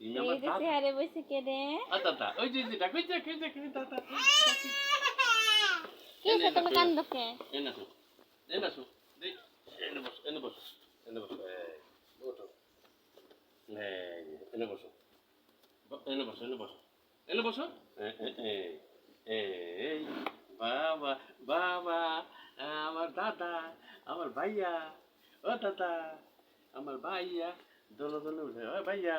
তুমি আমার দাদা চেহারে বসে কে রে? দাদা ওই যে কই দাদা কি হইছে তুমি কান্দো কে? এনে বসো এনে বসো এনে বসো এনে বসো ওঠো এনে বসো এনে বসো এনে বসো এনে বসো এই বাবা বাবা আমার দাদা আমার ভাইয়া ও দাদা আমার ভাইয়া দোলো দোলো উঠে ও ভাইয়া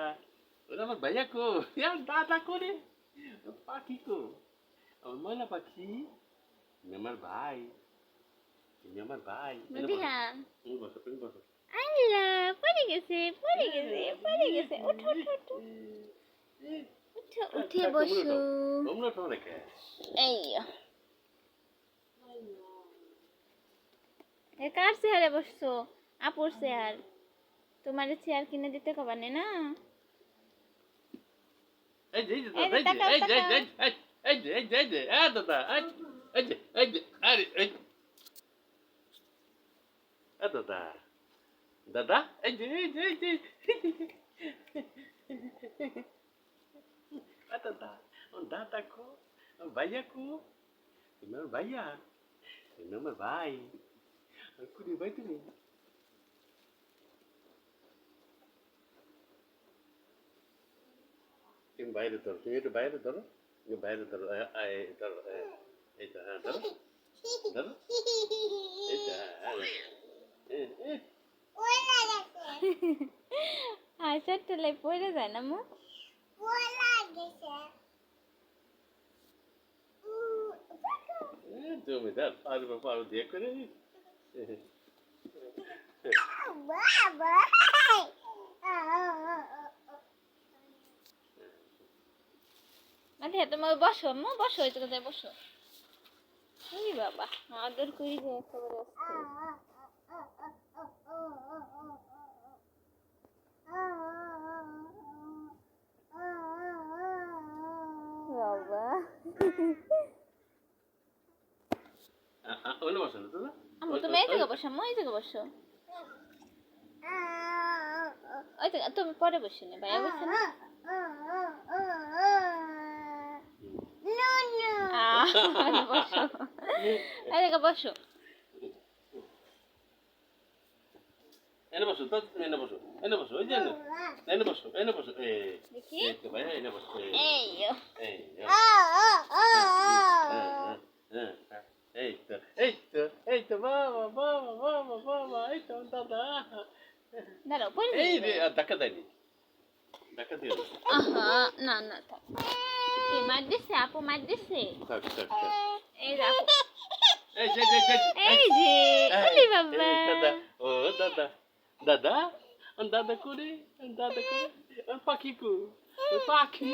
ওরা আমার ভাইয়া কো ইয়ার দাদা করে পাখি কো আমার ময়না পাখি তুমি আমার ভাই তুমি আমার ভাই মদিহা তুমি বসো তুমি বসো আল্লাহ পড়ে গেছে ওঠো উঠে বসো তোমরা তো রেখে এই এ কার চেয়ারে বসছো? আপুর চেয়ার। তোমার চেয়ার কিনে দিতে কবানে না? এই যে দাদা আরে দাদা দাদা এই যে দাদা দাদা কো ভাইয়া কো তুমি আমার ভাইয়া তুমি আমার ভাই কুড়ি ভাই তুমি তুমি বাইরে ধরো তুমি একটু বাইরে ধরো তুমি বাইরে ধরো ধরো এইটা হ্যাঁ ধরো ধরো এইটা হাসতে লাই পড়ে যায় না মু? জমিদার পারো দিয়ে করে আচ্ছা তুমি বসো আম্মু বসো এই জায়গায় বসো। ওই বাবা আদর করি যে একেবারে বাবা ওখানে বসো না দাদা আম্মু তুমি এই জায়গায় বসো আম্মু এই জায়গায় বসো। ওই জায়গা তুমি পরে বসে নে ভাইয়া বসে না বসো এই জায়গায় বসো। এনে বসো তো এনে বসো ওই যে এনে বসো দেখি এই তো ভাইয়া এনে বসো এই এই এই তো বাবা এই তো দাদা দাঁড়াও পরে এই রে ধাক্কা দেয়নি ধাক্কা দিও আহা না না থাক কে মার দিছে আপু মার দিছে থাক এই যে আপু এই যে এই যে ওলি বাবা দাদা ও দাদা করে পাখি কো পাখি